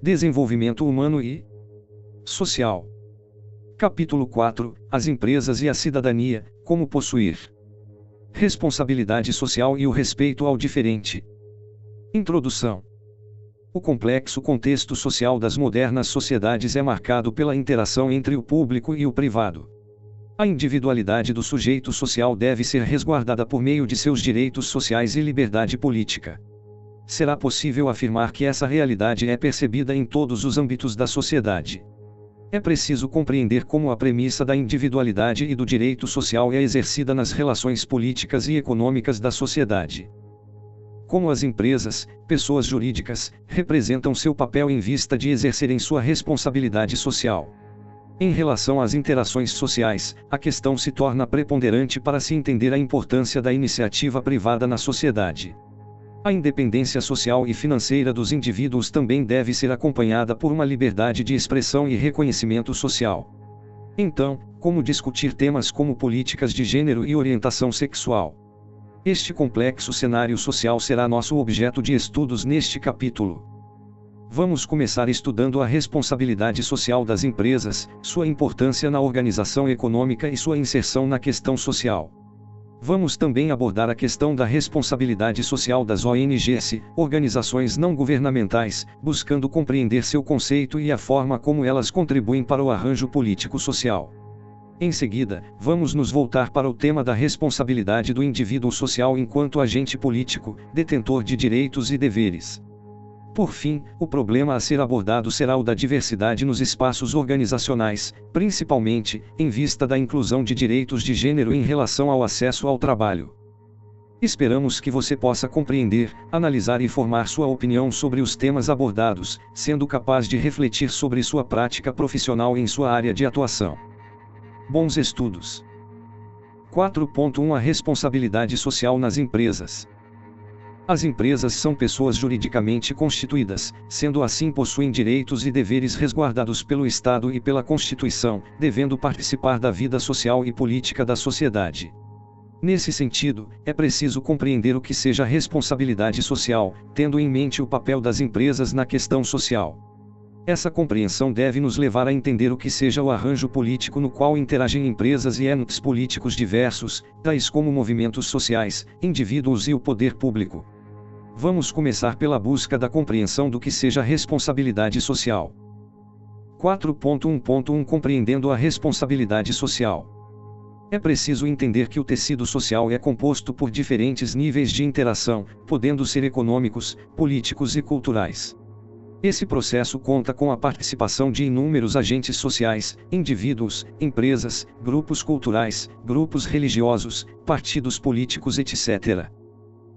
Desenvolvimento humano e social. Capítulo 4: As empresas e a cidadania, como possuir responsabilidade social e o respeito ao diferente. Introdução. O complexo contexto social das modernas sociedades é marcado pela interação entre o público e o privado. A individualidade do sujeito social deve ser resguardada por meio de seus direitos sociais e liberdade política. Será possível afirmar que essa realidade é percebida em todos os âmbitos da sociedade. É preciso compreender como a premissa da individualidade e do direito social é exercida nas relações políticas e econômicas da sociedade. Como as empresas, pessoas jurídicas, representam seu papel em vista de exercerem sua responsabilidade social. Em relação às interações sociais, a questão se torna preponderante para se entender a importância da iniciativa privada na sociedade. A independência social e financeira dos indivíduos também deve ser acompanhada por uma liberdade de expressão e reconhecimento social. Então, como discutir temas como políticas de gênero e orientação sexual? Este complexo cenário social será nosso objeto de estudos neste capítulo. Vamos começar estudando a responsabilidade social das empresas, sua importância na organização econômica e sua inserção na questão social. Vamos também abordar a questão da responsabilidade social das ONGs, organizações não governamentais, buscando compreender seu conceito e a forma como elas contribuem para o arranjo político-social. Em seguida, vamos nos voltar para o tema da responsabilidade do indivíduo social enquanto agente político, detentor de direitos e deveres. Por fim, o problema a ser abordado será o da diversidade nos espaços organizacionais, principalmente, em vista da inclusão de direitos de gênero em relação ao acesso ao trabalho. Esperamos que você possa compreender, analisar e formar sua opinião sobre os temas abordados, sendo capaz de refletir sobre sua prática profissional em sua área de atuação. Bons estudos. 4.1 A responsabilidade social nas empresas. As empresas são pessoas juridicamente constituídas, sendo assim possuem direitos e deveres resguardados pelo Estado e pela Constituição, devendo participar da vida social e política da sociedade. Nesse sentido, é preciso compreender o que seja responsabilidade social, tendo em mente o papel das empresas na questão social. Essa compreensão deve nos levar a entender o que seja o arranjo político no qual interagem empresas e entes políticos diversos, tais como movimentos sociais, indivíduos e o poder público. Vamos começar pela busca da compreensão do que seja responsabilidade social. 4.1.1 Compreendendo a responsabilidade social. É preciso entender que o tecido social é composto por diferentes níveis de interação, podendo ser econômicos, políticos e culturais. Esse processo conta com a participação de inúmeros agentes sociais, indivíduos, empresas, grupos culturais, grupos religiosos, partidos políticos, etc.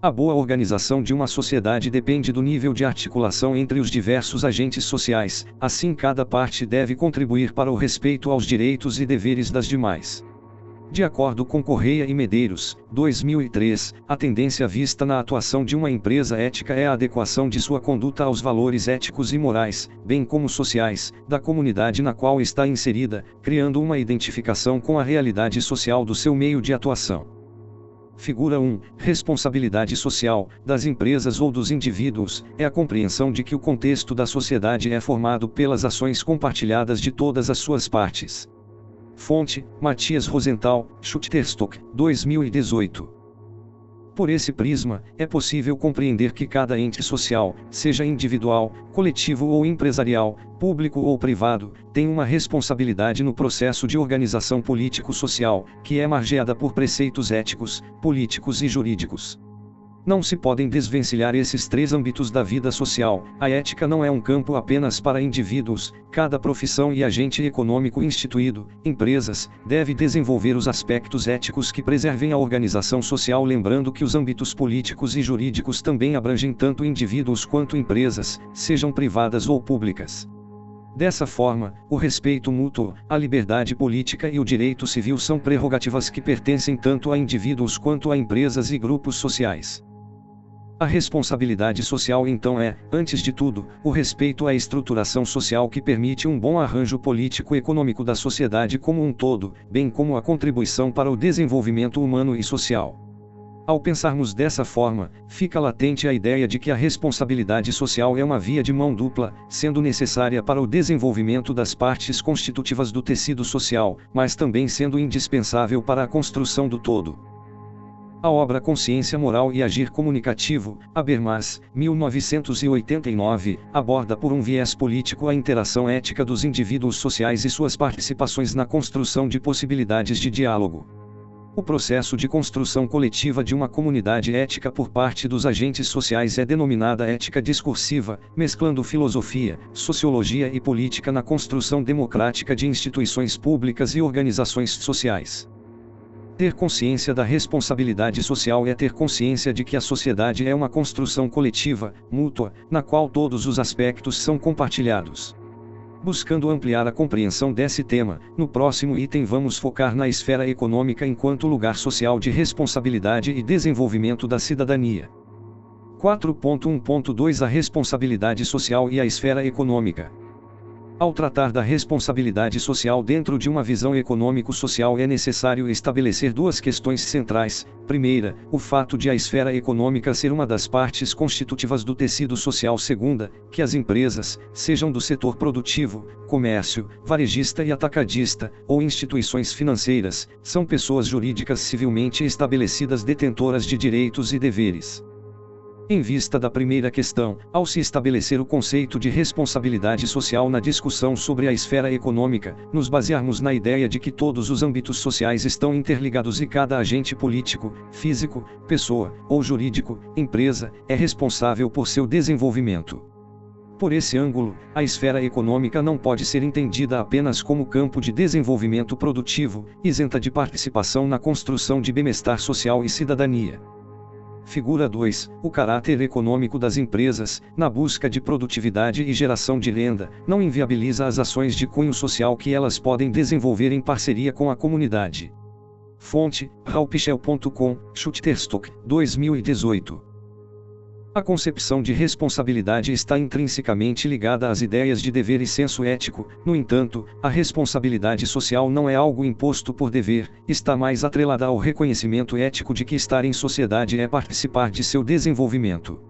A boa organização de uma sociedade depende do nível de articulação entre os diversos agentes sociais, assim cada parte deve contribuir para o respeito aos direitos e deveres das demais. De acordo com Correia e Medeiros, 2003, a tendência vista na atuação de uma empresa ética é a adequação de sua conduta aos valores éticos e morais, bem como sociais, da comunidade na qual está inserida, criando uma identificação com a realidade social do seu meio de atuação. Figura 1. Responsabilidade social, das empresas ou dos indivíduos, é a compreensão de que o contexto da sociedade é formado pelas ações compartilhadas de todas as suas partes. Fonte: Matias Rosenthal, Shutterstock, 2018. Por esse prisma, é possível compreender que cada ente social, seja individual, coletivo ou empresarial, público ou privado, tem uma responsabilidade no processo de organização político-social, que é margeada por preceitos éticos, políticos e jurídicos. Não se podem desvencilhar esses três âmbitos da vida social. A ética não é um campo apenas para indivíduos, cada profissão e agente econômico instituído, empresas, deve desenvolver os aspectos éticos que preservem a organização social, lembrando que os âmbitos políticos e jurídicos também abrangem tanto indivíduos quanto empresas, sejam privadas ou públicas. Dessa forma, o respeito mútuo, a liberdade política e o direito civil são prerrogativas que pertencem tanto a indivíduos quanto a empresas e grupos sociais. A responsabilidade social então é, antes de tudo, o respeito à estruturação social que permite um bom arranjo político-econômico da sociedade como um todo, bem como a contribuição para o desenvolvimento humano e social. Ao pensarmos dessa forma, fica latente a ideia de que a responsabilidade social é uma via de mão dupla, sendo necessária para o desenvolvimento das partes constitutivas do tecido social, mas também sendo indispensável para a construção do todo. A obra Consciência Moral e Agir Comunicativo, Habermas, 1989, aborda por um viés político a interação ética dos indivíduos sociais e suas participações na construção de possibilidades de diálogo. O processo de construção coletiva de uma comunidade ética por parte dos agentes sociais é denominada ética discursiva, mesclando filosofia, sociologia e política na construção democrática de instituições públicas e organizações sociais. Ter consciência da responsabilidade social é ter consciência de que a sociedade é uma construção coletiva, mútua, na qual todos os aspectos são compartilhados. Buscando ampliar a compreensão desse tema, no próximo item vamos focar na esfera econômica enquanto lugar social de responsabilidade e desenvolvimento da cidadania. 4.1.2 A responsabilidade social e a esfera econômica. Ao tratar da responsabilidade social dentro de uma visão econômico-social é necessário estabelecer duas questões centrais. Primeira, o fato de a esfera econômica ser uma das partes constitutivas do tecido social. Segunda, que as empresas, sejam do setor produtivo, comércio, varejista e atacadista, ou instituições financeiras, são pessoas jurídicas civilmente estabelecidas detentoras de direitos e deveres. Em vista da primeira questão, ao se estabelecer o conceito de responsabilidade social na discussão sobre a esfera econômica, nos basearmos na ideia de que todos os âmbitos sociais estão interligados e cada agente político, físico, pessoa, ou jurídico, empresa, é responsável por seu desenvolvimento. Por esse ângulo, a esfera econômica não pode ser entendida apenas como campo de desenvolvimento produtivo, isenta de participação na construção de bem-estar social e cidadania. Figura 2. O caráter econômico das empresas, na busca de produtividade e geração de renda, não inviabiliza as ações de cunho social que elas podem desenvolver em parceria com a comunidade. Fonte: raupichel.com, Shutterstock, 2018. A concepção de responsabilidade está intrinsecamente ligada às ideias de dever e senso ético. No entanto, a responsabilidade social não é algo imposto por dever, está mais atrelada ao reconhecimento ético de que estar em sociedade é participar de seu desenvolvimento.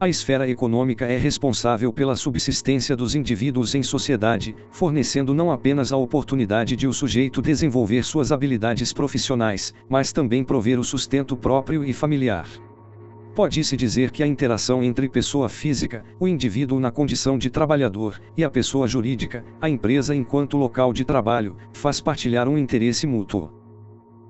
A esfera econômica é responsável pela subsistência dos indivíduos em sociedade, fornecendo não apenas a oportunidade de o sujeito desenvolver suas habilidades profissionais, mas também prover o sustento próprio e familiar. Pode-se dizer que a interação entre pessoa física, o indivíduo na condição de trabalhador, e a pessoa jurídica, a empresa enquanto local de trabalho, faz partilhar um interesse mútuo.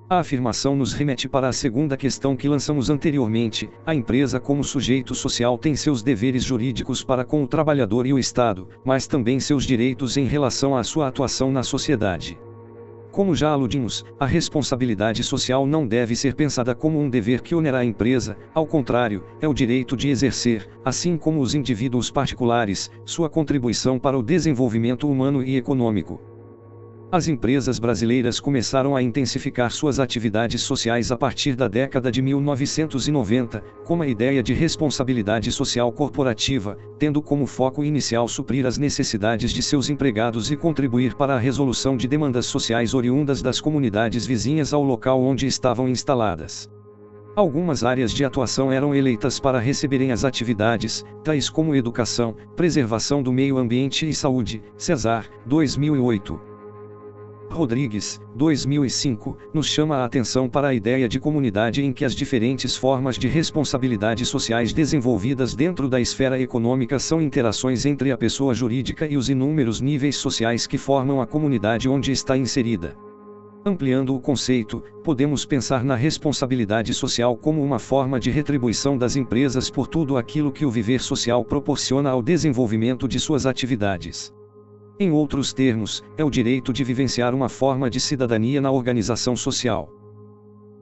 A afirmação nos remete para a segunda questão que lançamos anteriormente: a empresa como sujeito social tem seus deveres jurídicos para com o trabalhador e o Estado, mas também seus direitos em relação à sua atuação na sociedade. Como já aludimos, a responsabilidade social não deve ser pensada como um dever que onera a empresa, ao contrário, é o direito de exercer, assim como os indivíduos particulares, sua contribuição para o desenvolvimento humano e econômico. As empresas brasileiras começaram a intensificar suas atividades sociais a partir da década de 1990, com a ideia de responsabilidade social corporativa, tendo como foco inicial suprir as necessidades de seus empregados e contribuir para a resolução de demandas sociais oriundas das comunidades vizinhas ao local onde estavam instaladas. Algumas áreas de atuação eram eleitas para receberem as atividades, tais como educação, preservação do meio ambiente e saúde. Cesar, 2008. Rodrigues, 2005, nos chama a atenção para a ideia de comunidade em que as diferentes formas de responsabilidade sociais desenvolvidas dentro da esfera econômica são interações entre a pessoa jurídica e os inúmeros níveis sociais que formam a comunidade onde está inserida. Ampliando o conceito, podemos pensar na responsabilidade social como uma forma de retribuição das empresas por tudo aquilo que o viver social proporciona ao desenvolvimento de suas atividades. Em outros termos, é o direito de vivenciar uma forma de cidadania na organização social.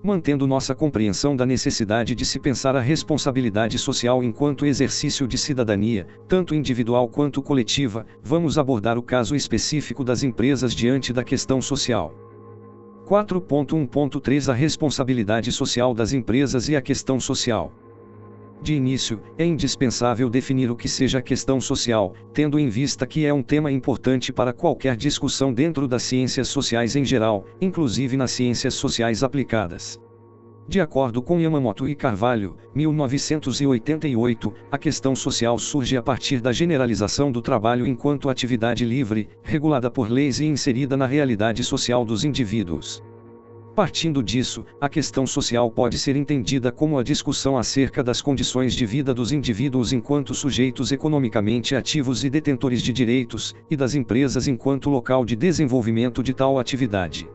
Mantendo nossa compreensão da necessidade de se pensar a responsabilidade social enquanto exercício de cidadania, tanto individual quanto coletiva, vamos abordar o caso específico das empresas diante da questão social. 4.1.3 A responsabilidade social das empresas e a questão social. De início, é indispensável definir o que seja a questão social, tendo em vista que é um tema importante para qualquer discussão dentro das ciências sociais em geral, inclusive nas ciências sociais aplicadas. De acordo com Yamamoto e Carvalho, 1988, a questão social surge a partir da generalização do trabalho enquanto atividade livre, regulada por leis e inserida na realidade social dos indivíduos. Partindo disso, a questão social pode ser entendida como a discussão acerca das condições de vida dos indivíduos enquanto sujeitos economicamente ativos e detentores de direitos, e das empresas enquanto local de desenvolvimento de tal atividade.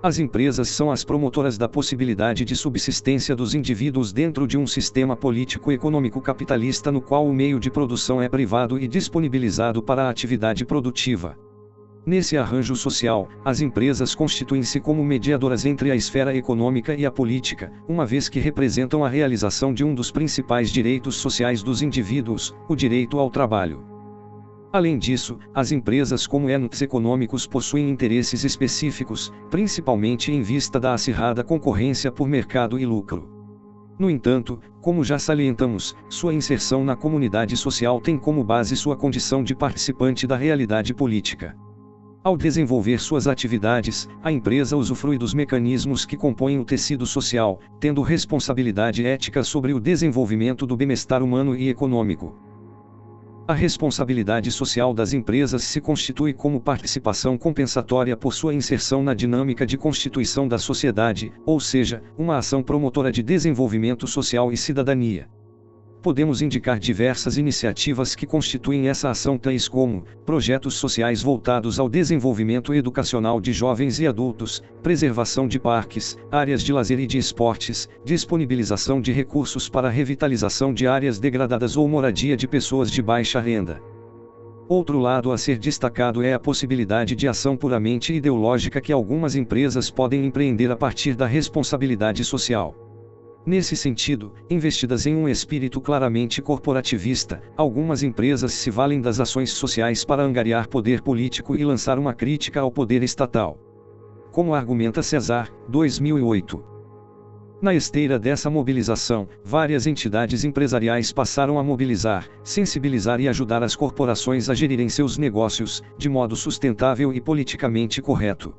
As empresas são as promotoras da possibilidade de subsistência dos indivíduos dentro de um sistema político-econômico capitalista no qual o meio de produção é privado e disponibilizado para a atividade produtiva. Nesse arranjo social, as empresas constituem-se como mediadoras entre a esfera econômica e a política, uma vez que representam a realização de um dos principais direitos sociais dos indivíduos, o direito ao trabalho. Além disso, as empresas como entes econômicos possuem interesses específicos, principalmente em vista da acirrada concorrência por mercado e lucro. No entanto, como já salientamos, sua inserção na comunidade social tem como base sua condição de participante da realidade política. Ao desenvolver suas atividades, a empresa usufrui dos mecanismos que compõem o tecido social, tendo responsabilidade ética sobre o desenvolvimento do bem-estar humano e econômico. A responsabilidade social das empresas se constitui como participação compensatória por sua inserção na dinâmica de constituição da sociedade, ou seja, uma ação promotora de desenvolvimento social e cidadania. Podemos indicar diversas iniciativas que constituem essa ação, tais como projetos sociais voltados ao desenvolvimento educacional de jovens e adultos, preservação de parques, áreas de lazer e de esportes, disponibilização de recursos para a revitalização de áreas degradadas ou moradia de pessoas de baixa renda. Outro lado a ser destacado é a possibilidade de ação puramente ideológica que algumas empresas podem empreender a partir da responsabilidade social. Nesse sentido, investidas em um espírito claramente corporativista, algumas empresas se valem das ações sociais para angariar poder político e lançar uma crítica ao poder estatal. Como argumenta Cesar, 2008. Na esteira dessa mobilização, várias entidades empresariais passaram a mobilizar, sensibilizar e ajudar as corporações a gerirem seus negócios, de modo sustentável e politicamente correto.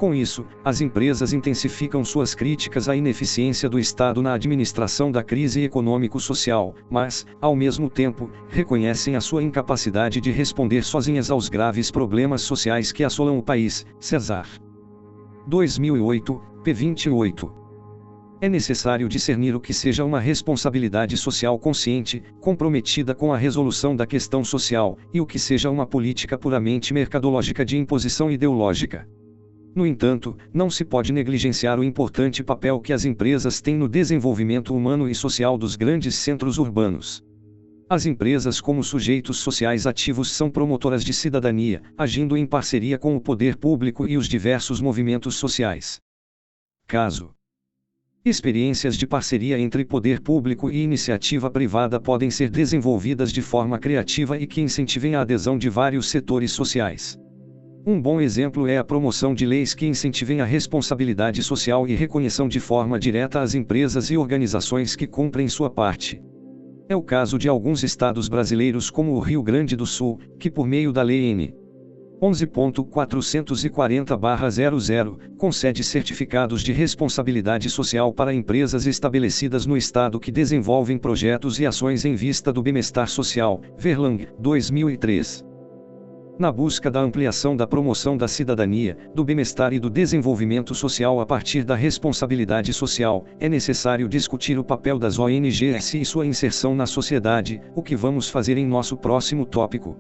Com isso, as empresas intensificam suas críticas à ineficiência do Estado na administração da crise econômico-social, mas, ao mesmo tempo, reconhecem a sua incapacidade de responder sozinhas aos graves problemas sociais que assolam o país. Cesar. 2008, p. 28. É necessário discernir o que seja uma responsabilidade social consciente, comprometida com a resolução da questão social, e o que seja uma política puramente mercadológica de imposição ideológica. No entanto, não se pode negligenciar o importante papel que as empresas têm no desenvolvimento humano e social dos grandes centros urbanos. As empresas como sujeitos sociais ativos são promotoras de cidadania, agindo em parceria com o poder público e os diversos movimentos sociais. Caso experiências de parceria entre poder público e iniciativa privada podem ser desenvolvidas de forma criativa e que incentivem a adesão de vários setores sociais. Um bom exemplo é a promoção de leis que incentivem a responsabilidade social e reconheçam de forma direta as empresas e organizações que cumprem sua parte. É o caso de alguns estados brasileiros como o Rio Grande do Sul, que por meio da Lei N. 11.440/00, concede certificados de responsabilidade social para empresas estabelecidas no estado que desenvolvem projetos e ações em vista do bem-estar social. Verlang, 2003. Na busca da ampliação da promoção da cidadania, do bem-estar e do desenvolvimento social a partir da responsabilidade social, é necessário discutir o papel das ONGs e sua inserção na sociedade, o que vamos fazer em nosso próximo tópico.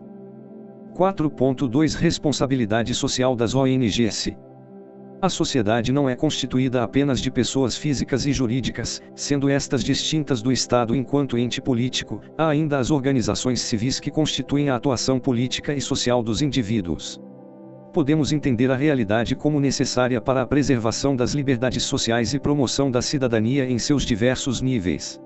4.2 Responsabilidade social das ONGs. A sociedade não é constituída apenas de pessoas físicas e jurídicas, sendo estas distintas do Estado enquanto ente político, há ainda as organizações civis que constituem a atuação política e social dos indivíduos. Podemos entender a realidade como necessária para a preservação das liberdades sociais e promoção da cidadania em seus diversos níveis.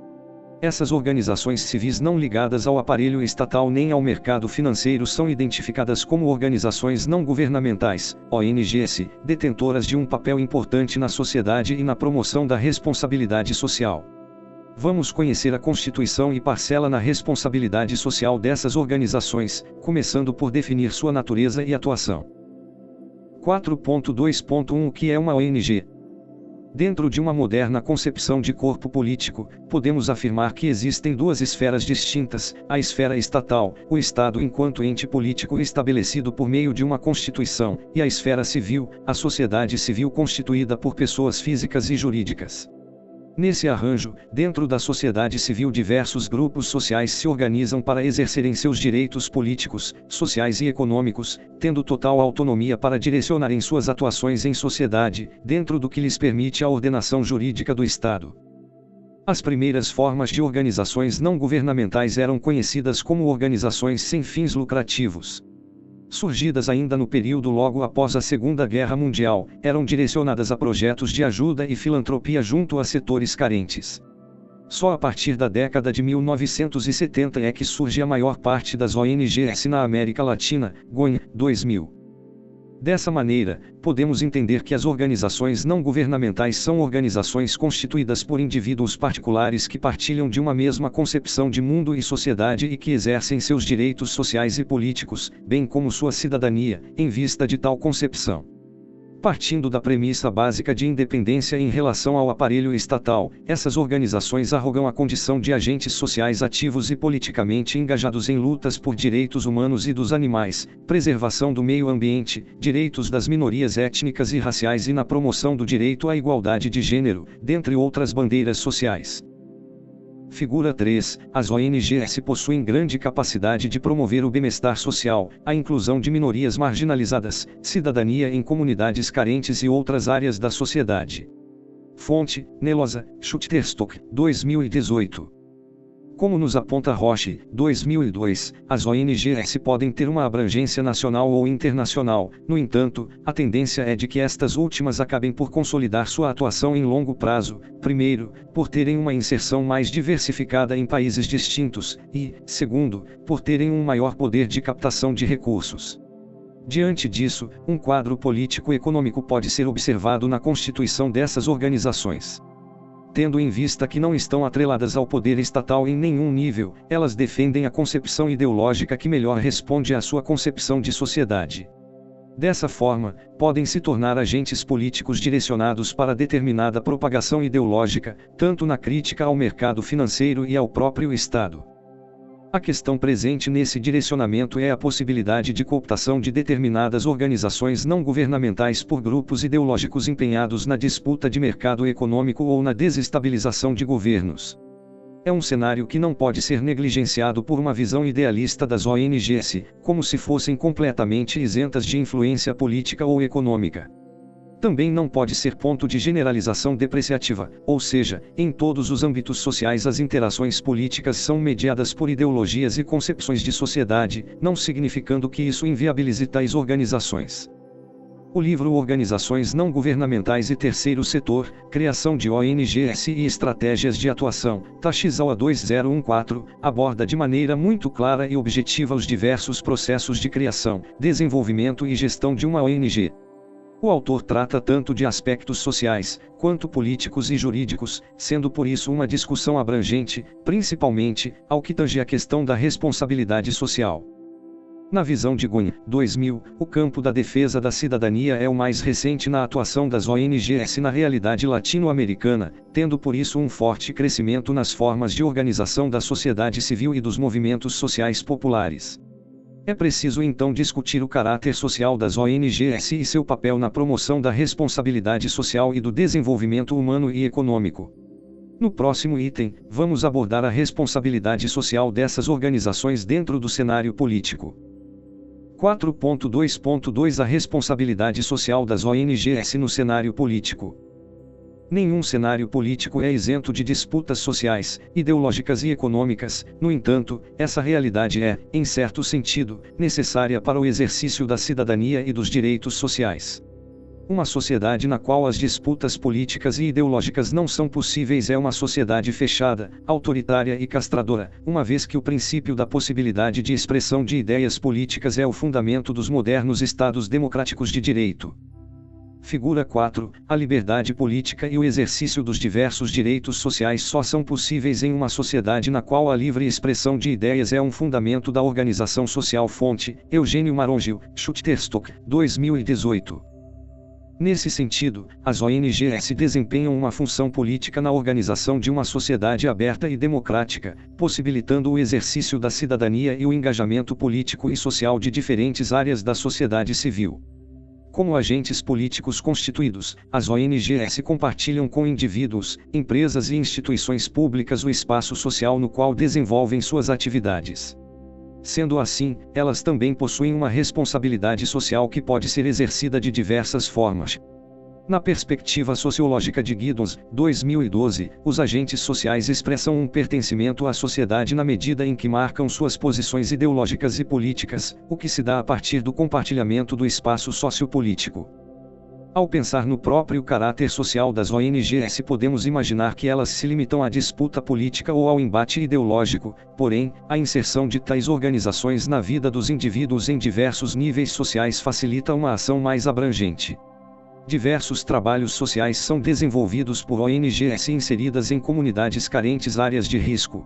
Essas organizações civis não ligadas ao aparelho estatal nem ao mercado financeiro são identificadas como organizações não governamentais, ONGs, detentoras de um papel importante na sociedade e na promoção da responsabilidade social. Vamos conhecer a constituição e parcela na responsabilidade social dessas organizações, começando por definir sua natureza e atuação. 4.2.1 O que é uma ONG? Dentro de uma moderna concepção de corpo político, podemos afirmar que existem duas esferas distintas: a esfera estatal, o Estado enquanto ente político estabelecido por meio de uma Constituição, e a esfera civil, a sociedade civil constituída por pessoas físicas e jurídicas. Nesse arranjo, dentro da sociedade civil, diversos grupos sociais se organizam para exercerem seus direitos políticos, sociais e econômicos, tendo total autonomia para direcionarem suas atuações em sociedade, dentro do que lhes permite a ordenação jurídica do Estado. As primeiras formas de organizações não governamentais eram conhecidas como organizações sem fins lucrativos. Surgidas ainda no período logo após a Segunda Guerra Mundial, eram direcionadas a projetos de ajuda e filantropia junto a setores carentes. Só a partir da década de 1970 é que surge a maior parte das ONGs na América Latina, GON, 2000. Dessa maneira, podemos entender que as organizações não governamentais são organizações constituídas por indivíduos particulares que partilham de uma mesma concepção de mundo e sociedade e que exercem seus direitos sociais e políticos, bem como sua cidadania, em vista de tal concepção. Partindo da premissa básica de independência em relação ao aparelho estatal, essas organizações arrogam a condição de agentes sociais ativos e politicamente engajados em lutas por direitos humanos e dos animais, preservação do meio ambiente, direitos das minorias étnicas e raciais e na promoção do direito à igualdade de gênero, dentre outras bandeiras sociais. Figura 3. As ONGs possuem grande capacidade de promover o bem-estar social, a inclusão de minorias marginalizadas, cidadania em comunidades carentes e outras áreas da sociedade. Fonte: Nelosa, Schutterstock, 2018. Como nos aponta Roche, 2002, as ONGs podem ter uma abrangência nacional ou internacional. No entanto, a tendência é de que estas últimas acabem por consolidar sua atuação em longo prazo, primeiro, por terem uma inserção mais diversificada em países distintos, e, segundo, por terem um maior poder de captação de recursos. Diante disso, um quadro político-econômico pode ser observado na constituição dessas organizações. Tendo em vista que não estão atreladas ao poder estatal em nenhum nível, elas defendem a concepção ideológica que melhor responde à sua concepção de sociedade. Dessa forma, podem se tornar agentes políticos direcionados para determinada propagação ideológica, tanto na crítica ao mercado financeiro e ao próprio Estado. A questão presente nesse direcionamento é a possibilidade de cooptação de determinadas organizações não governamentais por grupos ideológicos empenhados na disputa de mercado econômico ou na desestabilização de governos. É um cenário que não pode ser negligenciado por uma visão idealista das ONGs, como se fossem completamente isentas de influência política ou econômica. Também não pode ser ponto de generalização depreciativa, ou seja, em todos os âmbitos sociais as interações políticas são mediadas por ideologias e concepções de sociedade, não significando que isso inviabilize tais organizações. O livro Organizações Não Governamentais e Terceiro Setor, Criação de ONGs e Estratégias de Atuação, Taxizawa 2014, aborda de maneira muito clara e objetiva os diversos processos de criação, desenvolvimento e gestão de uma ONG. O autor trata tanto de aspectos sociais, quanto políticos e jurídicos, sendo por isso uma discussão abrangente, principalmente, ao que tange a questão da responsabilidade social. Na visão de Gunn, 2000, o campo da defesa da cidadania é o mais recente na atuação das ONGs na realidade latino-americana, tendo por isso um forte crescimento nas formas de organização da sociedade civil e dos movimentos sociais populares. É preciso então discutir o caráter social das ONGs e seu papel na promoção da responsabilidade social e do desenvolvimento humano e econômico. No próximo item, vamos abordar a responsabilidade social dessas organizações dentro do cenário político. 4.2.2 A responsabilidade social das ONGs no cenário político. Nenhum cenário político é isento de disputas sociais, ideológicas e econômicas. No entanto, essa realidade é, em certo sentido, necessária para o exercício da cidadania e dos direitos sociais. Uma sociedade na qual as disputas políticas e ideológicas não são possíveis é uma sociedade fechada, autoritária e castradora, uma vez que o princípio da possibilidade de expressão de ideias políticas é o fundamento dos modernos estados democráticos de direito. Figura 4. A liberdade política e o exercício dos diversos direitos sociais só são possíveis em uma sociedade na qual a livre expressão de ideias é um fundamento da organização social. Fonte: Eugênio Marongil, Schutterstock, 2018. Nesse sentido, as ONGs desempenham uma função política na organização de uma sociedade aberta e democrática, possibilitando o exercício da cidadania e o engajamento político e social de diferentes áreas da sociedade civil. Como agentes políticos constituídos, as ONGs compartilham com indivíduos, empresas e instituições públicas o espaço social no qual desenvolvem suas atividades. Sendo assim, elas também possuem uma responsabilidade social que pode ser exercida de diversas formas. Na perspectiva sociológica de Giddens, 2012, os agentes sociais expressam um pertencimento à sociedade na medida em que marcam suas posições ideológicas e políticas, o que se dá a partir do compartilhamento do espaço sociopolítico. Ao pensar no próprio caráter social das ONGs, podemos imaginar que elas se limitam à disputa política ou ao embate ideológico, porém, a inserção de tais organizações na vida dos indivíduos em diversos níveis sociais facilita uma ação mais abrangente. Diversos trabalhos sociais são desenvolvidos por ONGs inseridas em comunidades carentes áreas de risco.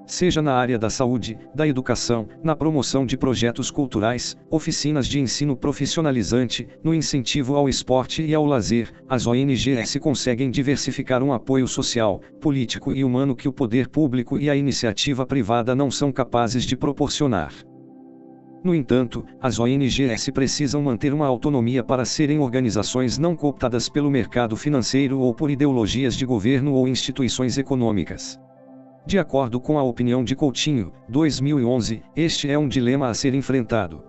Seja na área da saúde, da educação, na promoção de projetos culturais, oficinas de ensino profissionalizante, no incentivo ao esporte e ao lazer, as ONGs conseguem diversificar um apoio social, político e humano que o poder público e a iniciativa privada não são capazes de proporcionar. No entanto, as ONGs precisam manter uma autonomia para serem organizações não cooptadas pelo mercado financeiro ou por ideologias de governo ou instituições econômicas. De acordo com a opinião de Coutinho, 2011, este é um dilema a ser enfrentado.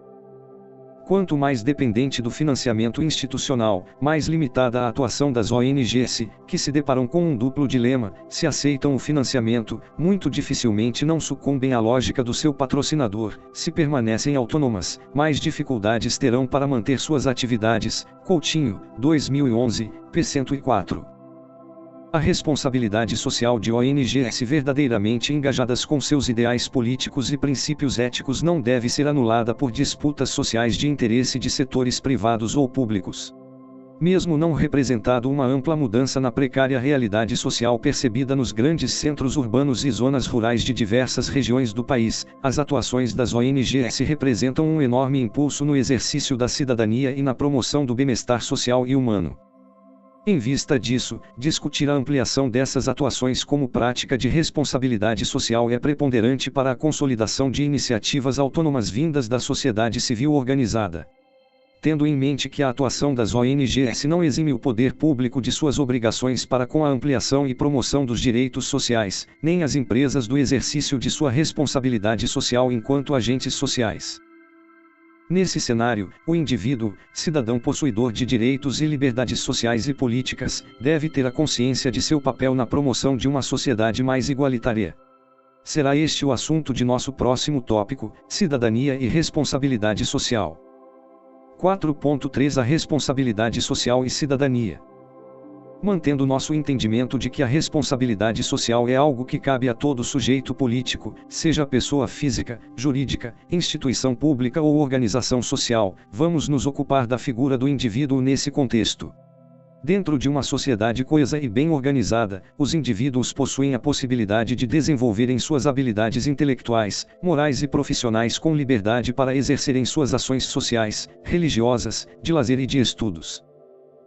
Quanto mais dependente do financiamento institucional, mais limitada a atuação das ONGs, que se deparam com um duplo dilema: se aceitam o financiamento, muito dificilmente não sucumbem à lógica do seu patrocinador; se permanecem autônomas, mais dificuldades terão para manter suas atividades. Coutinho, 2011, p. 104. A responsabilidade social de ONGs verdadeiramente engajadas com seus ideais políticos e princípios éticos não deve ser anulada por disputas sociais de interesse de setores privados ou públicos. Mesmo não representado uma ampla mudança na precária realidade social percebida nos grandes centros urbanos e zonas rurais de diversas regiões do país, as atuações das ONGs representam um enorme impulso no exercício da cidadania e na promoção do bem-estar social e humano. Em vista disso, discutir a ampliação dessas atuações como prática de responsabilidade social é preponderante para a consolidação de iniciativas autônomas vindas da sociedade civil organizada. Tendo em mente que a atuação das ONGs não exime o poder público de suas obrigações para com a ampliação e promoção dos direitos sociais, nem as empresas do exercício de sua responsabilidade social enquanto agentes sociais. Nesse cenário, o indivíduo, cidadão possuidor de direitos e liberdades sociais e políticas, deve ter a consciência de seu papel na promoção de uma sociedade mais igualitária. Será este o assunto de nosso próximo tópico: cidadania e responsabilidade social. 4.3 A responsabilidade social e cidadania. Mantendo nosso entendimento de que a responsabilidade social é algo que cabe a todo sujeito político, seja pessoa física, jurídica, instituição pública ou organização social, vamos nos ocupar da figura do indivíduo nesse contexto. Dentro de uma sociedade coesa e bem organizada, os indivíduos possuem a possibilidade de desenvolverem suas habilidades intelectuais, morais e profissionais com liberdade para exercerem suas ações sociais, religiosas, de lazer e de estudos.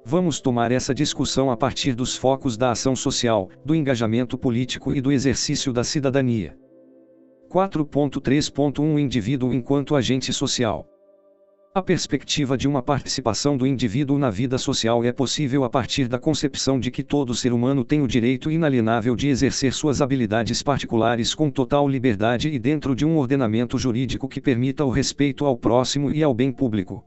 Vamos tomar essa discussão a partir dos focos da ação social, do engajamento político e do exercício da cidadania. 4.3.1 O indivíduo enquanto agente social. A perspectiva de uma participação do indivíduo na vida social é possível a partir da concepção de que todo ser humano tem o direito inalienável de exercer suas habilidades particulares com total liberdade e dentro de um ordenamento jurídico que permita o respeito ao próximo e ao bem público.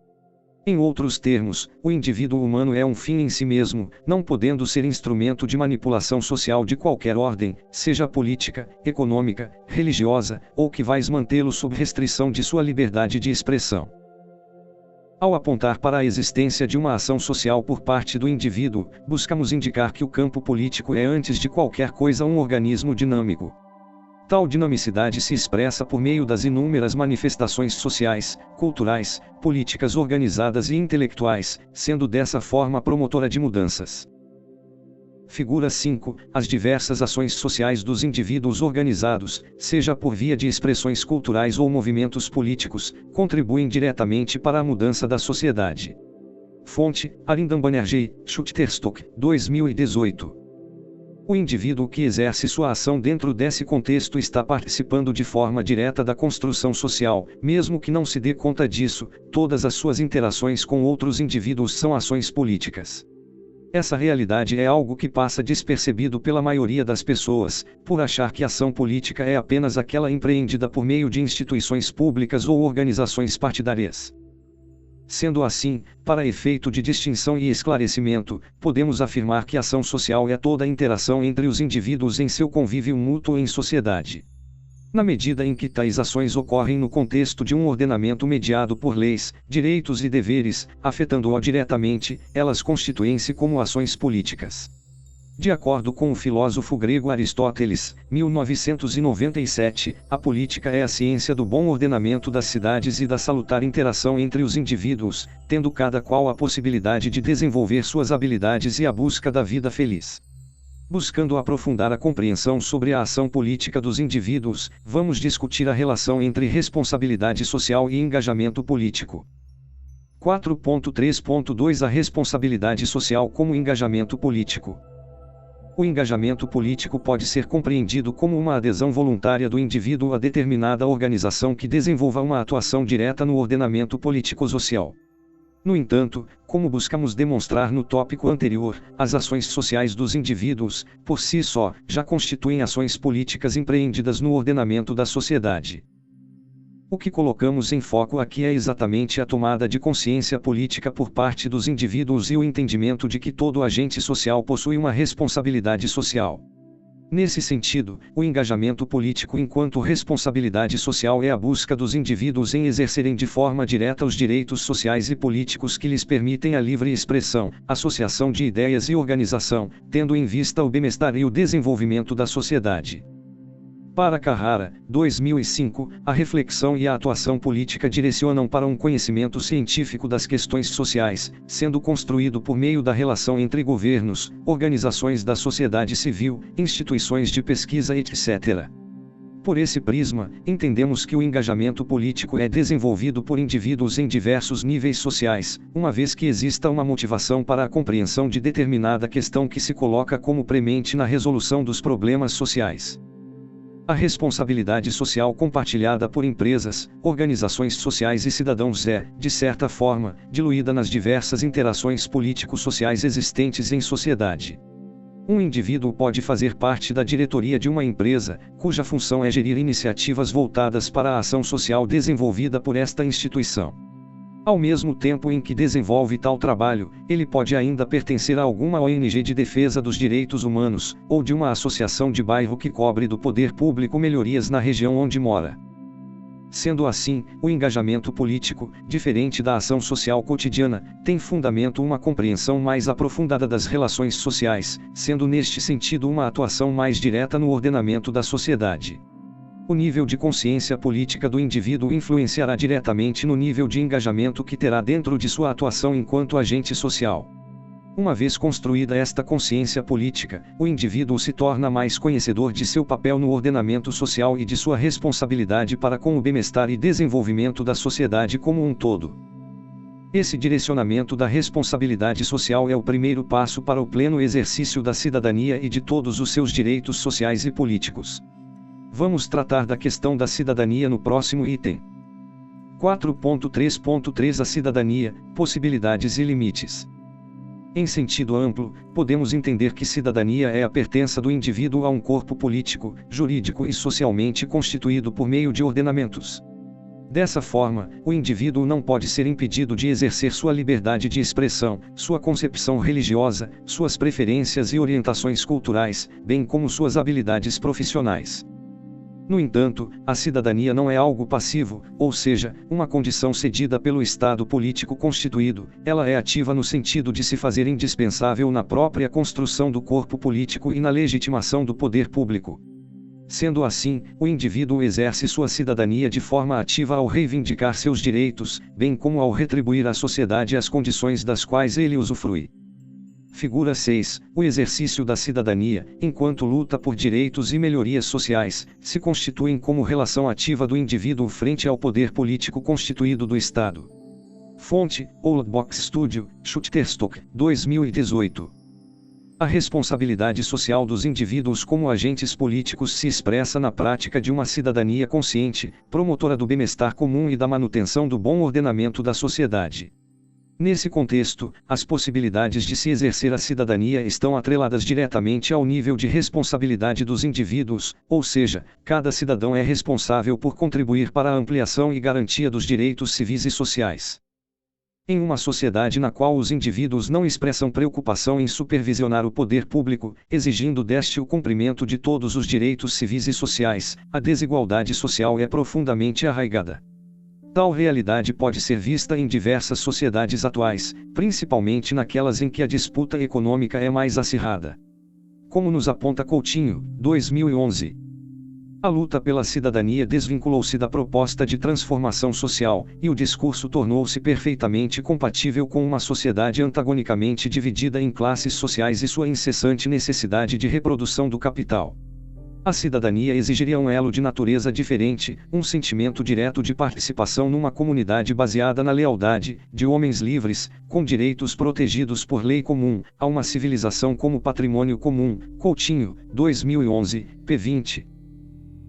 Em outros termos, o indivíduo humano é um fim em si mesmo, não podendo ser instrumento de manipulação social de qualquer ordem, seja política, econômica, religiosa, ou que vais mantê-lo sob restrição de sua liberdade de expressão. Ao apontar para a existência de uma ação social por parte do indivíduo, buscamos indicar que o campo político é antes de qualquer coisa um organismo dinâmico. Tal dinamicidade se expressa por meio das inúmeras manifestações sociais, culturais, políticas organizadas e intelectuais, sendo dessa forma promotora de mudanças. Figura 5. As diversas ações sociais dos indivíduos organizados, seja por via de expressões culturais ou movimentos políticos, contribuem diretamente para a mudança da sociedade. Fonte: Arindam Banerjee, Shutterstock, 2018. O indivíduo que exerce sua ação dentro desse contexto está participando de forma direta da construção social, mesmo que não se dê conta disso. Todas as suas interações com outros indivíduos são ações políticas. Essa realidade é algo que passa despercebido pela maioria das pessoas, por achar que ação política é apenas aquela empreendida por meio de instituições públicas ou organizações partidárias. Sendo assim, para efeito de distinção e esclarecimento, podemos afirmar que ação social é toda a interação entre os indivíduos em seu convívio mútuo em sociedade. Na medida em que tais ações ocorrem no contexto de um ordenamento mediado por leis, direitos e deveres, afetando-o diretamente, elas constituem-se como ações políticas. De acordo com o filósofo grego Aristóteles, 1997, a política é a ciência do bom ordenamento das cidades e da salutar interação entre os indivíduos, tendo cada qual a possibilidade de desenvolver suas habilidades e a busca da vida feliz. Buscando aprofundar a compreensão sobre a ação política dos indivíduos, vamos discutir a relação entre responsabilidade social e engajamento político. 4.3.2 A responsabilidade social como engajamento político. O engajamento político pode ser compreendido como uma adesão voluntária do indivíduo a determinada organização que desenvolva uma atuação direta no ordenamento político-social. No entanto, como buscamos demonstrar no tópico anterior, as ações sociais dos indivíduos, por si só, já constituem ações políticas empreendidas no ordenamento da sociedade. O que colocamos em foco aqui é exatamente a tomada de consciência política por parte dos indivíduos e o entendimento de que todo agente social possui uma responsabilidade social. Nesse sentido, o engajamento político enquanto responsabilidade social é a busca dos indivíduos em exercerem de forma direta os direitos sociais e políticos que lhes permitem a livre expressão, associação de ideias e organização, tendo em vista o bem-estar e o desenvolvimento da sociedade. Para Carrara, 2005, a reflexão e a atuação política direcionam para um conhecimento científico das questões sociais, sendo construído por meio da relação entre governos, organizações da sociedade civil, instituições de pesquisa, etc. Por esse prisma, entendemos que o engajamento político é desenvolvido por indivíduos em diversos níveis sociais, uma vez que exista uma motivação para a compreensão de determinada questão que se coloca como premente na resolução dos problemas sociais. A responsabilidade social compartilhada por empresas, organizações sociais e cidadãos é, de certa forma, diluída nas diversas interações político-sociais existentes em sociedade. Um indivíduo pode fazer parte da diretoria de uma empresa, cuja função é gerir iniciativas voltadas para a ação social desenvolvida por esta instituição. Ao mesmo tempo em que desenvolve tal trabalho, ele pode ainda pertencer a alguma ONG de defesa dos direitos humanos, ou de uma associação de bairro que cobre do poder público melhorias na região onde mora. Sendo assim, o engajamento político, diferente da ação social cotidiana, tem fundamento uma compreensão mais aprofundada das relações sociais, sendo neste sentido uma atuação mais direta no ordenamento da sociedade. O nível de consciência política do indivíduo influenciará diretamente no nível de engajamento que terá dentro de sua atuação enquanto agente social. Uma vez construída esta consciência política, o indivíduo se torna mais conhecedor de seu papel no ordenamento social e de sua responsabilidade para com o bem-estar e desenvolvimento da sociedade como um todo. Esse direcionamento da responsabilidade social é o primeiro passo para o pleno exercício da cidadania e de todos os seus direitos sociais e políticos. Vamos tratar da questão da cidadania no próximo item. 4.3.3 A cidadania, possibilidades e limites. Em sentido amplo, podemos entender que cidadania é a pertença do indivíduo a um corpo político, jurídico e socialmente constituído por meio de ordenamentos. Dessa forma, o indivíduo não pode ser impedido de exercer sua liberdade de expressão, sua concepção religiosa, suas preferências e orientações culturais, bem como suas habilidades profissionais. No entanto, a cidadania não é algo passivo, ou seja, uma condição cedida pelo Estado político constituído, ela é ativa no sentido de se fazer indispensável na própria construção do corpo político e na legitimação do poder público. Sendo assim, o indivíduo exerce sua cidadania de forma ativa ao reivindicar seus direitos, bem como ao retribuir à sociedade as condições das quais ele usufrui. Figura 6. O exercício da cidadania, enquanto luta por direitos e melhorias sociais, se constituem como relação ativa do indivíduo frente ao poder político constituído do Estado. Fonte: Old Box Studio, Shutterstock, 2018. A responsabilidade social dos indivíduos como agentes políticos se expressa na prática de uma cidadania consciente, promotora do bem-estar comum e da manutenção do bom ordenamento da sociedade. Nesse contexto, as possibilidades de se exercer a cidadania estão atreladas diretamente ao nível de responsabilidade dos indivíduos, ou seja, cada cidadão é responsável por contribuir para a ampliação e garantia dos direitos civis e sociais. Em uma sociedade na qual os indivíduos não expressam preocupação em supervisionar o poder público, exigindo deste o cumprimento de todos os direitos civis e sociais, a desigualdade social é profundamente arraigada. Tal realidade pode ser vista em diversas sociedades atuais, principalmente naquelas em que a disputa econômica é mais acirrada. Como nos aponta Coutinho, 2011. A luta pela cidadania desvinculou-se da proposta de transformação social, e o discurso tornou-se perfeitamente compatível com uma sociedade antagonicamente dividida em classes sociais e sua incessante necessidade de reprodução do capital. A cidadania exigiria um elo de natureza diferente, um sentimento direto de participação numa comunidade baseada na lealdade, de homens livres, com direitos protegidos por lei comum, a uma civilização como patrimônio comum. Coutinho, 2011, p. 20.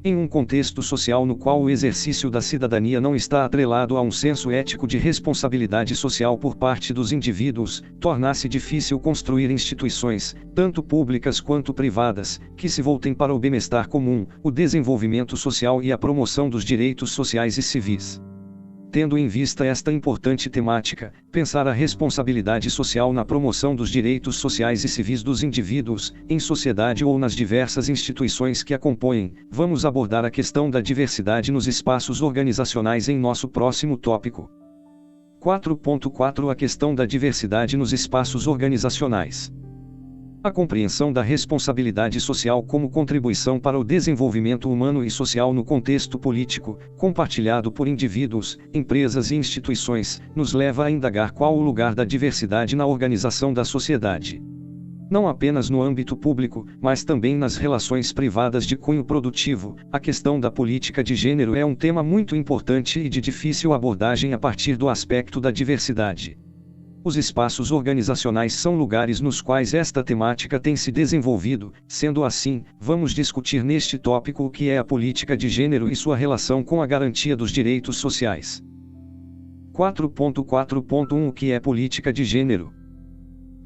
Em um contexto social no qual o exercício da cidadania não está atrelado a um senso ético de responsabilidade social por parte dos indivíduos, torna-se difícil construir instituições, tanto públicas quanto privadas, que se voltem para o bem-estar comum, o desenvolvimento social e a promoção dos direitos sociais e civis. Tendo em vista esta importante temática, pensar a responsabilidade social na promoção dos direitos sociais e civis dos indivíduos, em sociedade ou nas diversas instituições que a compõem, vamos abordar a questão da diversidade nos espaços organizacionais em nosso próximo tópico. 4.4 A questão da diversidade nos espaços organizacionais. A compreensão da responsabilidade social como contribuição para o desenvolvimento humano e social no contexto político, compartilhado por indivíduos, empresas e instituições, nos leva a indagar qual o lugar da diversidade na organização da sociedade. Não apenas no âmbito público, mas também nas relações privadas de cunho produtivo, a questão da política de gênero é um tema muito importante e de difícil abordagem a partir do aspecto da diversidade. Os espaços organizacionais são lugares nos quais esta temática tem se desenvolvido, sendo assim, vamos discutir neste tópico o que é a política de gênero e sua relação com a garantia dos direitos sociais. 4.4.1 O que é política de gênero?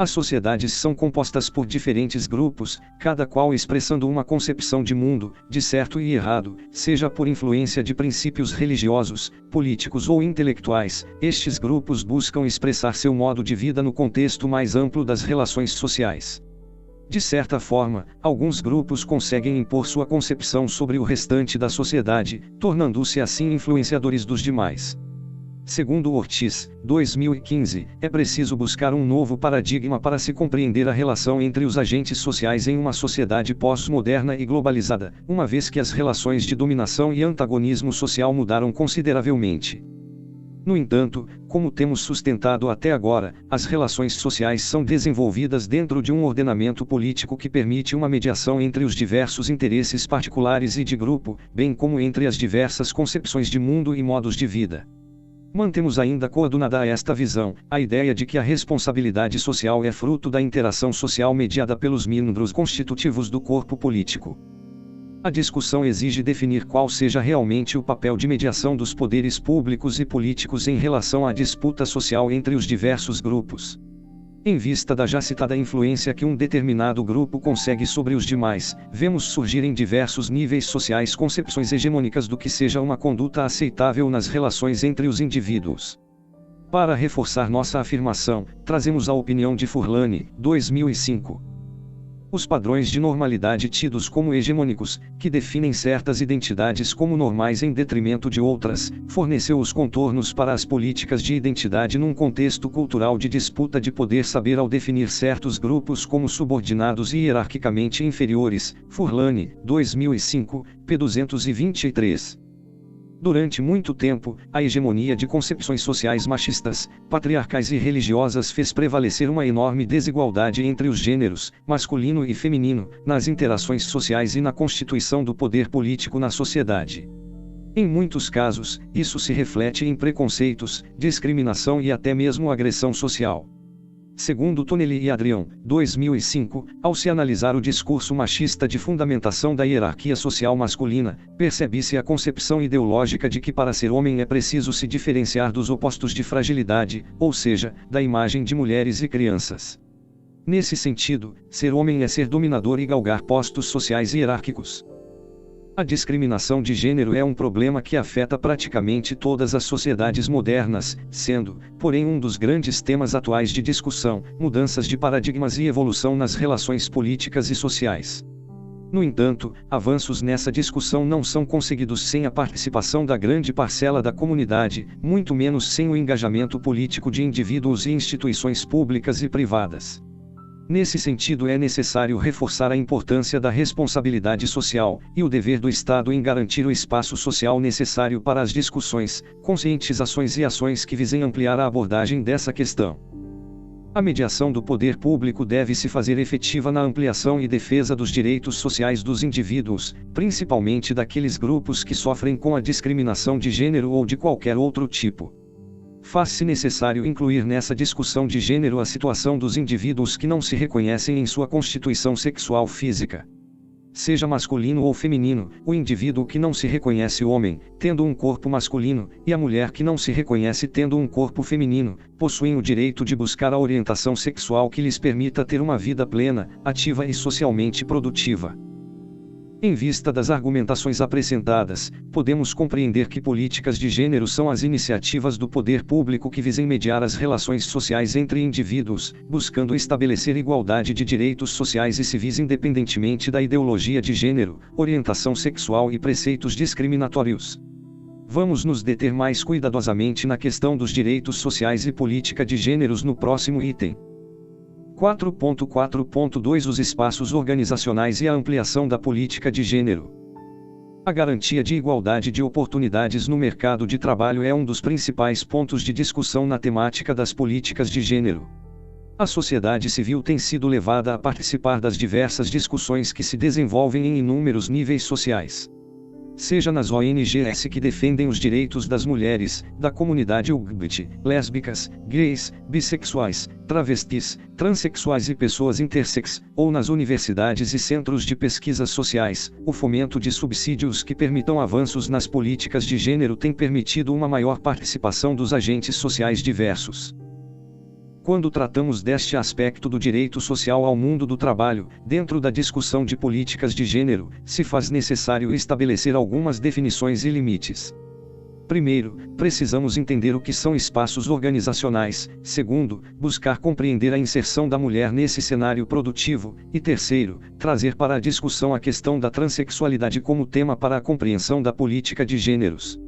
As sociedades são compostas por diferentes grupos, cada qual expressando uma concepção de mundo, de certo e errado, seja por influência de princípios religiosos, políticos ou intelectuais. Estes grupos buscam expressar seu modo de vida no contexto mais amplo das relações sociais. De certa forma, alguns grupos conseguem impor sua concepção sobre o restante da sociedade, tornando-se assim influenciadores dos demais. Segundo Ortiz, 2015, é preciso buscar um novo paradigma para se compreender a relação entre os agentes sociais em uma sociedade pós-moderna e globalizada, uma vez que as relações de dominação e antagonismo social mudaram consideravelmente. No entanto, como temos sustentado até agora, as relações sociais são desenvolvidas dentro de um ordenamento político que permite uma mediação entre os diversos interesses particulares e de grupo, bem como entre as diversas concepções de mundo e modos de vida. Mantemos ainda coadunada a esta visão, a ideia de que a responsabilidade social é fruto da interação social mediada pelos membros constitutivos do corpo político. A discussão exige definir qual seja realmente o papel de mediação dos poderes públicos e políticos em relação à disputa social entre os diversos grupos. Em vista da já citada influência que um determinado grupo consegue sobre os demais, vemos surgir em diversos níveis sociais concepções hegemônicas do que seja uma conduta aceitável nas relações entre os indivíduos. Para reforçar nossa afirmação, trazemos a opinião de Furlani, 2005. Os padrões de normalidade tidos como hegemônicos, que definem certas identidades como normais em detrimento de outras, forneceu os contornos para as políticas de identidade num contexto cultural de disputa de poder saber ao definir certos grupos como subordinados e hierarquicamente inferiores. Furlani, 2005, p. 223. Durante muito tempo, a hegemonia de concepções sociais machistas, patriarcais e religiosas fez prevalecer uma enorme desigualdade entre os gêneros, masculino e feminino, nas interações sociais e na constituição do poder político na sociedade. Em muitos casos, isso se reflete em preconceitos, discriminação e até mesmo agressão social. Segundo Tonelli e Adrian, 2005, ao se analisar o discurso machista de fundamentação da hierarquia social masculina, percebe-se a concepção ideológica de que para ser homem é preciso se diferenciar dos opostos de fragilidade, ou seja, da imagem de mulheres e crianças. Nesse sentido, ser homem é ser dominador e galgar postos sociais hierárquicos. A discriminação de gênero é um problema que afeta praticamente todas as sociedades modernas, sendo, porém, um dos grandes temas atuais de discussão, mudanças de paradigmas e evolução nas relações políticas e sociais. No entanto, avanços nessa discussão não são conseguidos sem a participação da grande parcela da comunidade, muito menos sem o engajamento político de indivíduos e instituições públicas e privadas. Nesse sentido, é necessário reforçar a importância da responsabilidade social, e o dever do Estado em garantir o espaço social necessário para as discussões, conscientizações e ações que visem ampliar a abordagem dessa questão. A mediação do poder público deve se fazer efetiva na ampliação e defesa dos direitos sociais dos indivíduos, principalmente daqueles grupos que sofrem com a discriminação de gênero ou de qualquer outro tipo. Faz-se necessário incluir nessa discussão de gênero a situação dos indivíduos que não se reconhecem em sua constituição sexual física. Seja masculino ou feminino, o indivíduo que não se reconhece homem, tendo um corpo masculino, e a mulher que não se reconhece tendo um corpo feminino, possuem o direito de buscar a orientação sexual que lhes permita ter uma vida plena, ativa e socialmente produtiva. Em vista das argumentações apresentadas, podemos compreender que políticas de gênero são as iniciativas do poder público que visem mediar as relações sociais entre indivíduos, buscando estabelecer igualdade de direitos sociais e civis independentemente da ideologia de gênero, orientação sexual e preceitos discriminatórios. Vamos nos deter mais cuidadosamente na questão dos direitos sociais e política de gêneros no próximo item. 4.4.2 Os espaços organizacionais e a ampliação da política de gênero. A garantia de igualdade de oportunidades no mercado de trabalho é um dos principais pontos de discussão na temática das políticas de gênero. A sociedade civil tem sido levada a participar das diversas discussões que se desenvolvem em inúmeros níveis sociais. Seja nas ONGs que defendem os direitos das mulheres, da comunidade LGBT, lésbicas, gays, bissexuais, travestis, transexuais e pessoas intersex, ou nas universidades e centros de pesquisas sociais, o fomento de subsídios que permitam avanços nas políticas de gênero tem permitido uma maior participação dos agentes sociais diversos. Quando tratamos deste aspecto do direito social ao mundo do trabalho, dentro da discussão de políticas de gênero, se faz necessário estabelecer algumas definições e limites. Primeiro, precisamos entender o que são espaços organizacionais. Segundo, buscar compreender a inserção da mulher nesse cenário produtivo. E terceiro, trazer para a discussão a questão da transexualidade como tema para a compreensão da política de gêneros.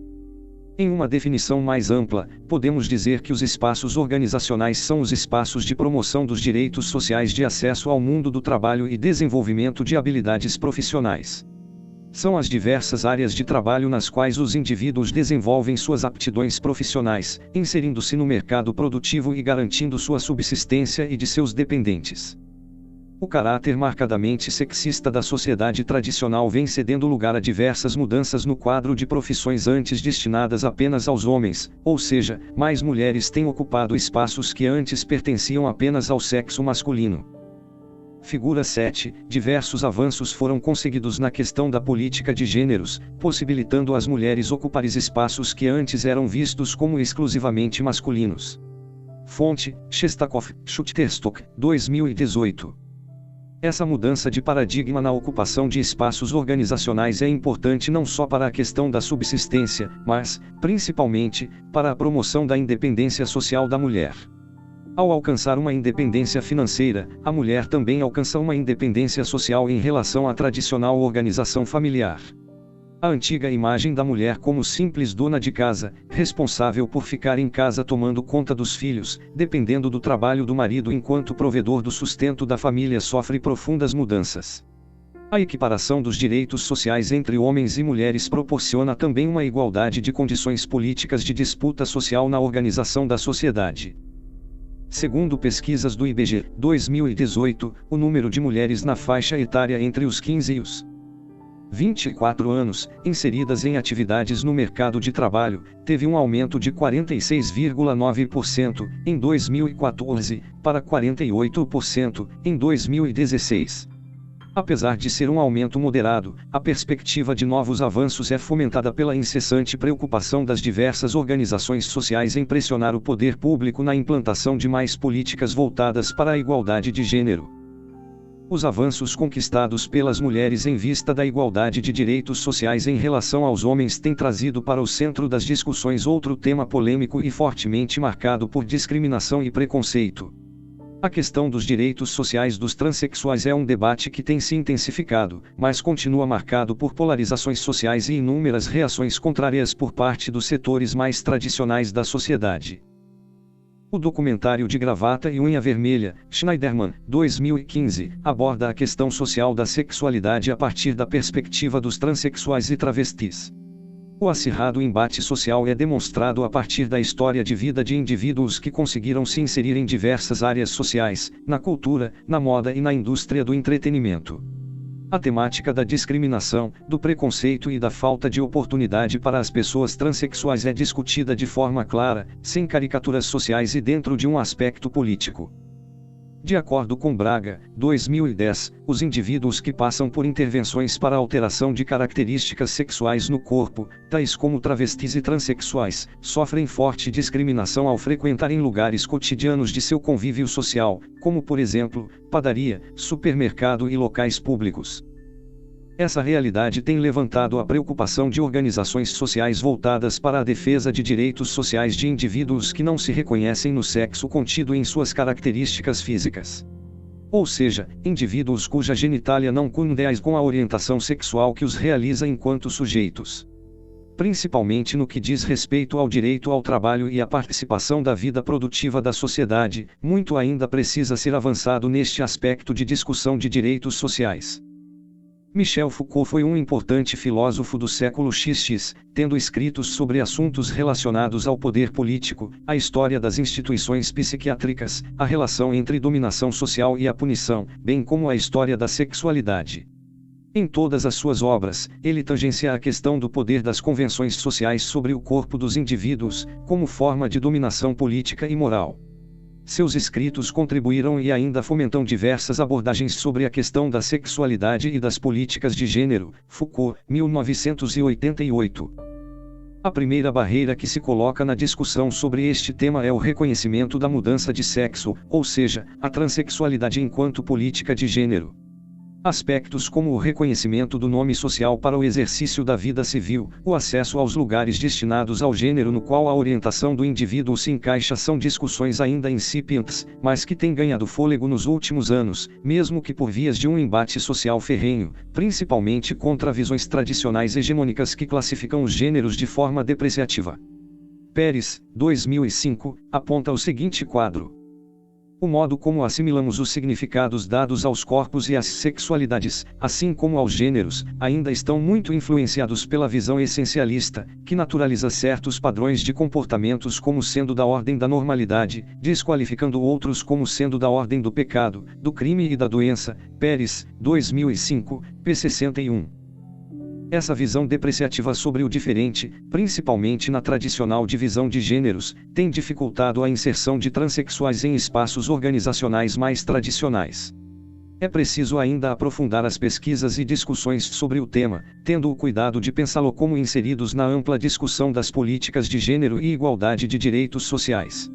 Em uma definição mais ampla, podemos dizer que os espaços organizacionais são os espaços de promoção dos direitos sociais de acesso ao mundo do trabalho e desenvolvimento de habilidades profissionais. São as diversas áreas de trabalho nas quais os indivíduos desenvolvem suas aptidões profissionais, inserindo-se no mercado produtivo e garantindo sua subsistência e de seus dependentes. O caráter marcadamente sexista da sociedade tradicional vem cedendo lugar a diversas mudanças no quadro de profissões antes destinadas apenas aos homens, ou seja, mais mulheres têm ocupado espaços que antes pertenciam apenas ao sexo masculino. Figura 7. Diversos avanços foram conseguidos na questão da política de gêneros, possibilitando às mulheres ocuparem espaços que antes eram vistos como exclusivamente masculinos. Fonte: Shestakov, Shutterstock, 2018. Essa mudança de paradigma na ocupação de espaços organizacionais é importante não só para a questão da subsistência, mas, principalmente, para a promoção da independência social da mulher. Ao alcançar uma independência financeira, a mulher também alcança uma independência social em relação à tradicional organização familiar. A antiga imagem da mulher como simples dona de casa, responsável por ficar em casa tomando conta dos filhos, dependendo do trabalho do marido enquanto provedor do sustento da família, sofre profundas mudanças. A equiparação dos direitos sociais entre homens e mulheres proporciona também uma igualdade de condições políticas de disputa social na organização da sociedade. Segundo pesquisas do IBGE, 2018, o número de mulheres na faixa etária entre os 15 e os 24 anos, inseridas em atividades no mercado de trabalho, teve um aumento de 46,9% em 2014, para 48% em 2016. Apesar de ser um aumento moderado, a perspectiva de novos avanços é fomentada pela incessante preocupação das diversas organizações sociais em pressionar o poder público na implantação de mais políticas voltadas para a igualdade de gênero. Os avanços conquistados pelas mulheres em vista da igualdade de direitos sociais em relação aos homens têm trazido para o centro das discussões outro tema polêmico e fortemente marcado por discriminação e preconceito. A questão dos direitos sociais dos transexuais é um debate que tem se intensificado, mas continua marcado por polarizações sociais e inúmeras reações contrárias por parte dos setores mais tradicionais da sociedade. O documentário De Gravata e Unha Vermelha, Schneiderman, 2015, aborda a questão social da sexualidade a partir da perspectiva dos transexuais e travestis. O acirrado embate social é demonstrado a partir da história de vida de indivíduos que conseguiram se inserir em diversas áreas sociais, na cultura, na moda e na indústria do entretenimento. A temática da discriminação, do preconceito e da falta de oportunidade para as pessoas transexuais é discutida de forma clara, sem caricaturas sociais e dentro de um aspecto político. De acordo com Braga, 2010, os indivíduos que passam por intervenções para alteração de características sexuais no corpo, tais como travestis e transexuais, sofrem forte discriminação ao frequentarem lugares cotidianos de seu convívio social, como por exemplo, padaria, supermercado e locais públicos. Essa realidade tem levantado a preocupação de organizações sociais voltadas para a defesa de direitos sociais de indivíduos que não se reconhecem no sexo contido em suas características físicas. Ou seja, indivíduos cuja genitália não condiz com a orientação sexual que os realiza enquanto sujeitos. Principalmente no que diz respeito ao direito ao trabalho e à participação da vida produtiva da sociedade, muito ainda precisa ser avançado neste aspecto de discussão de direitos sociais. Michel Foucault foi um importante filósofo do século XX, tendo escritos sobre assuntos relacionados ao poder político, a história das instituições psiquiátricas, a relação entre dominação social e a punição, bem como a história da sexualidade. Em todas as suas obras, ele tangencia a questão do poder das convenções sociais sobre o corpo dos indivíduos, como forma de dominação política e moral. Seus escritos contribuíram e ainda fomentam diversas abordagens sobre a questão da sexualidade e das políticas de gênero. Foucault, 1988. A primeira barreira que se coloca na discussão sobre este tema é o reconhecimento da mudança de sexo, ou seja, a transexualidade enquanto política de gênero. Aspectos como o reconhecimento do nome social para o exercício da vida civil, o acesso aos lugares destinados ao gênero no qual a orientação do indivíduo se encaixa são discussões ainda incipientes, mas que têm ganhado fôlego nos últimos anos, mesmo que por vias de um embate social ferrenho, principalmente contra visões tradicionais hegemônicas que classificam os gêneros de forma depreciativa. Pérez, 2005, aponta o seguinte quadro. O modo como assimilamos os significados dados aos corpos e às sexualidades, assim como aos gêneros, ainda estão muito influenciados pela visão essencialista, que naturaliza certos padrões de comportamentos como sendo da ordem da normalidade, desqualificando outros como sendo da ordem do pecado, do crime e da doença. Pérez, 2005, p. 61. Essa visão depreciativa sobre o diferente, principalmente na tradicional divisão de gêneros, tem dificultado a inserção de transexuais em espaços organizacionais mais tradicionais. É preciso ainda aprofundar as pesquisas e discussões sobre o tema, tendo o cuidado de pensá-lo como inseridos na ampla discussão das políticas de gênero e igualdade de direitos sociais.